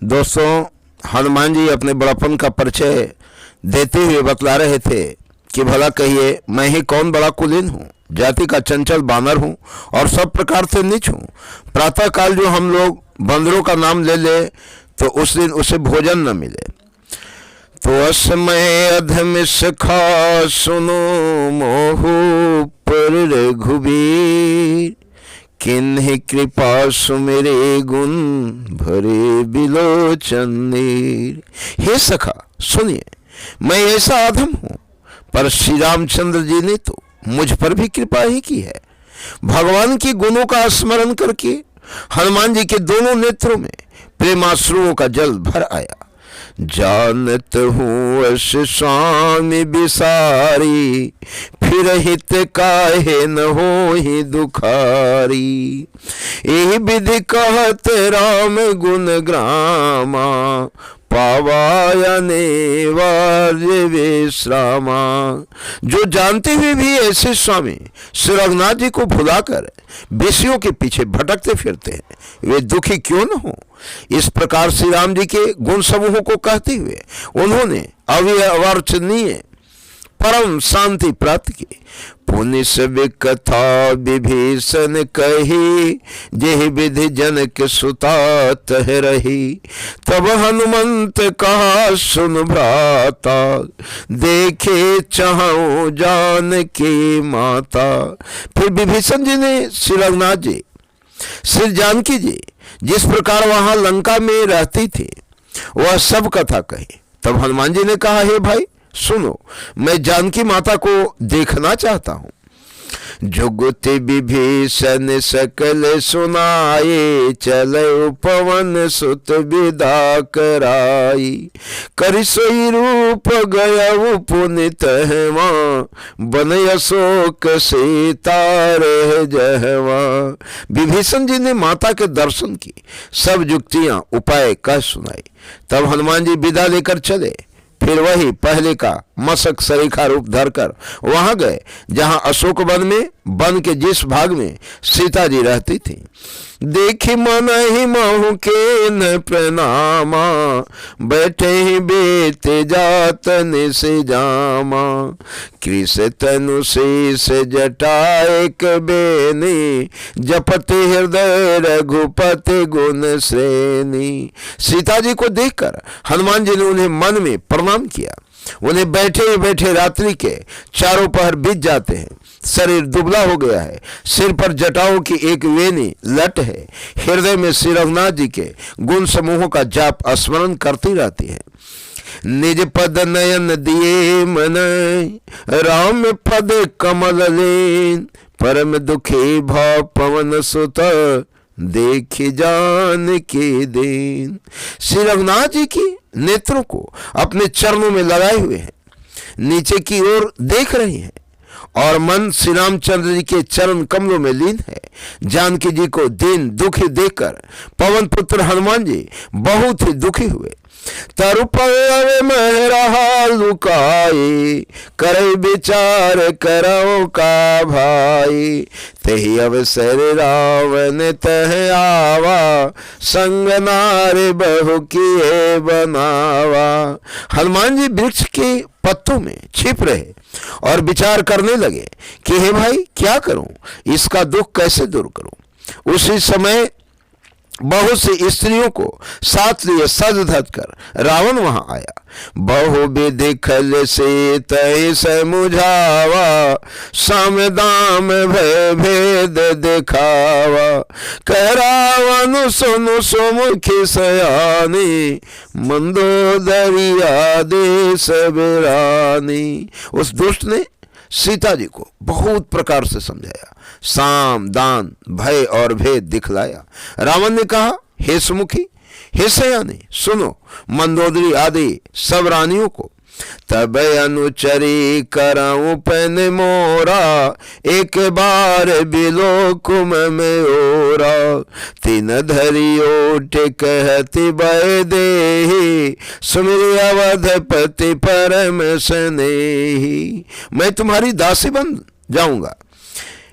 दोस्तों, हनुमान जी अपने बड़प्पन का परिचय देते हुए बतला रहे थे कि भला कहिए मैं ही कौन बड़ा कुलीन हूँ, जाति का चंचल बानर हूँ और सब प्रकार से नीच हूँ। प्रातः काल जो हम लोग बंदरों का नाम ले ले तो उस दिन उसे भोजन न मिले। तो असमय अधमिस खा सुनो मोहु पर रघुबीर, किन्हीं कृपा सुमेरे गुण भरे बिलोचन नीर। हे सखा सुनिए, मैं ऐसा अधम हूँ, पर श्री रामचंद्र जी ने तो मुझ पर भी कृपा ही की है। भगवान के गुणों का स्मरण करके हनुमान जी के दोनों नेत्रों में प्रेमाश्रुओं का जल भर आया। जानत हूँ अस स्वामी बिसारी, फिर हित काहे न हो ही दुखारी। यही विधि कहत राम गुण ग्रामा, पावाया नेवार्य विश्रामा। जो जानते हुए भी ऐसे स्वामी श्री रघुनाथ जी को भुलाकर विषयों के पीछे भटकते फिरते हैं, वे दुखी क्यों न हो। इस प्रकार श्री राम जी के गुण समूहों को कहते हुए उन्होंने अविवर्चनीय परम शांति प्राप्त की। पुण्य सब कथा विभीषण कही, जेहि विधि जनक सुता तह रही। तब हनुमंत कहा सुन भ्राता, देखे चाहूं जान की माता। फिर विभीषण जी ने श्री रघुनाथ जी, श्री जानकी जी जिस प्रकार वहां लंका में रहती थी वह सब कथा कही। तब हनुमान जी ने कहा, हे भाई सुनो, मैं जानकी माता को देखना चाहता हूं। जुगति विभीषण सकल सुनाए, चले पवन सुत विदा कराई। करि सोई रूप गया पुनित हेमा, बन अशोक सीता रह जहवा। विभीषण जी ने माता के दर्शन की सब युक्तियां उपाय कह सुनाई। तब हनुमान जी विदा लेकर चले। फिर वही पहले का मशक सरीखा रूप धरकर वहां गए जहां अशोक वन में वन के जिस भाग में सीता जी रहती थी। देखी मन ही महु के न प्रणामा, बैठे ही बेते जात से जामा। कृष तनु शेष जटाए बेनी, जपते हृदय रघुपति गुण श्रेणी। सीता जी को देखकर हनुमान जी ने उन्हें मन में प्रणाम किया। उन्हें बैठे बैठे रात्रि के चारों पहर बीत जाते हैं। शरीर दुबला हो गया है, सिर पर जटाओं की एक वेनी लट है। हृदय में श्री रघुनाथ जी के गुण समूहों का जाप स्मरण करती रहती है। निज पद नयन दिए मन, राम पद कमल लेन। परम दुखी भाव पवन सुत, देखी जान के देन। श्री रघुनाथ जी की नेत्रों को अपने चरणों में लगाए हुए हैं, नीचे की ओर देख रही हैं और मन श्री रामचंद्र जी के चरण कमलों में लीन है। जानकी जी को दीन दुखी देखकर पवन पुत्र हनुमान जी बहुत ही दुखी हुए। तरु पल्लव में रहा लुकाए, करे विचार करो का भाई। तेहि अवसर रावण तह आवा, संग नारे बहु किए बनावा। हनुमान जी वृक्ष के पत्तों में छिप रहे और विचार करने लगे कि हे भाई क्या करूं, इसका दुख कैसे दूर करूं। उसी समय बहुत सी स्त्रियों को साथ लिए सज धज कर रावण वहां आया। बहु विधि खल से तय समुझावा, साम दाम भय भेद दिखावा। कह रावण सुनु सुमुखी सयानी, मंदोदरिया देश बिरानी। उस दुष्ट ने सीता जी को बहुत प्रकार से समझाया, साम दान भय और भेद दिखलाया। रावण ने कहा, हे सुमुखी, हे सयानी, सुनो मंदोदरी आदि सब रानियों को। तब अनुचरी कराऊं पन मोरा, एक बार बिलो कुम में ओरा। तीन धरी ओठ कहती बय देही, सुमिर अवधपति परम स्नेही। मैं तुम्हारी दासी बन जाऊंगा,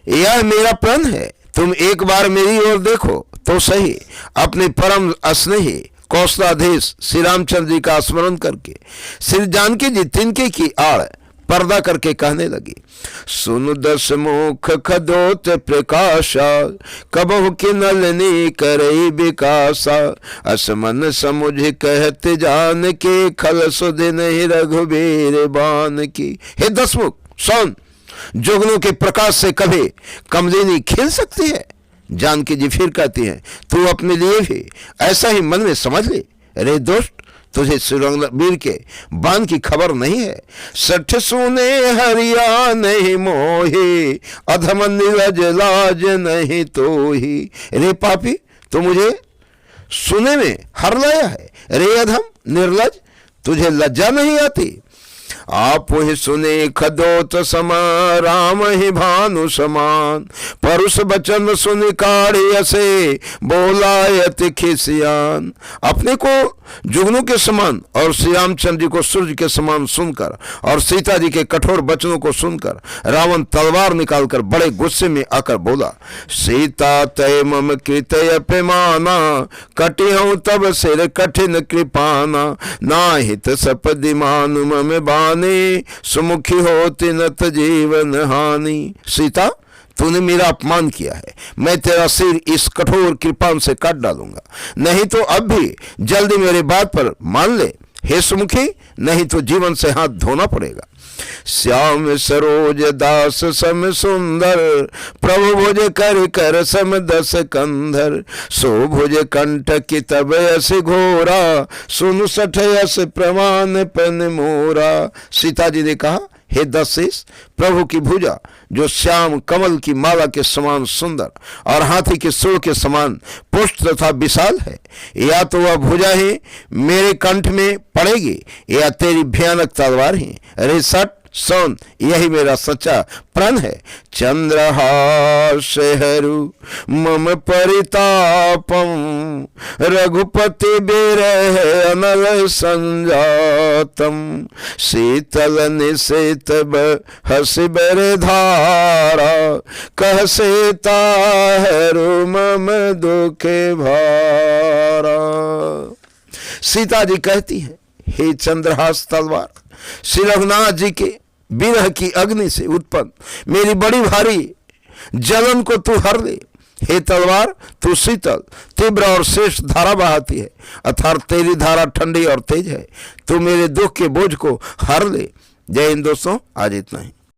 यह मेरा प्रण है। तुम एक बार मेरी ओर देखो तो सही, अपने परम स्नेही कौशलाधीश श्री रामचंद्र जी का स्मरण करके श्री जानकी जी तिनके की आड़ पर्दा करके कहने लगी, सुन दस मुख खदोत प्रकाशा, कबहु की नलनी करई विकासा, असमन समुझ कहत जान के, खल सुध नहीं रघुबीर बान की। हे दसमुख सुन, जुगनों के प्रकाश से कभी कमलिनी खिल सकती है? जानकी जी फिर कहती हैं, तू अपने लिए भी ऐसा ही मन में समझ ले। रे दोस्त, तुझे सुरंगवीर के बाण की खबर नहीं है? सठ सुने हरिया नहीं मोही, अधम नीरज लाज नहीं तो ही। रे पापी, तू मुझे सुने में हर लाया है। रे अधम निर्लज, तुझे लज्जा नहीं आती? आप ही सुने खदोत समा, राम ही भानु समान, परुष बचन सुन काढ़ी असे, बोलायत खिसियान। अपने को जुगनू के समान और श्री रामचंद्र जी को सूर्य के समान सुनकर और सीता जी के कठोर वचनों को सुनकर रावण तलवार निकालकर बड़े गुस्से में आकर बोला, सीता तय मम कृतय पैमाना, कटिहूं तब सिर कठिन कृपाना, नाहित सपदि मानु मम बाने, सुमुखी होति नत जीवन हानि। सीता, तूने मेरा अपमान किया है, मैं तेरा सिर इस कठोर कृपान से काट डालूंगा, नहीं तो अब भी जल्दी मेरे बात पर मान ले। हे सुमुखी, नहीं तो जीवन से हाथ धोना पड़ेगा। श्याम सरोज दास सम सुंदर, प्रभु भुज कर कर सम दस कंधर, सो भुज कंठ की तब यस घोरा, सुन सठ यस प्रमाण पन मोरा। सीता जी ने कहा, हे दशेष, प्रभु की भुजा जो श्याम कमल की माला के समान सुंदर और हाथी के सूंड के समान पुष्ट तथा विशाल है, या तो वह भुजा ही मेरे कंठ में पड़ेगी या तेरी भयानक तलवार ही। अरे सट सोन, यही मेरा सच्चा प्रण है। चंद्रहास हेरु मम परितापम, रघुपति बिरह अनल संजातम, शीतल निशित हसि बर धारा, कह सीता हेरु मम दुखे भारा। सीता जी कहती हैं, हे चंद्रहास तलवार, श्री रघुनाथ जी के विरह की अग्नि से उत्पन्न मेरी बड़ी भारी जलन को तू हर ले। हे तलवार, तू शीतल, तीव्र और श्रेष्ठ धारा बहाती है, अर्थात तेरी धारा ठंडी और तेज है। तू मेरे दुख के बोझ को हर ले। जय हिंद दोस्तों, आज इतना ही।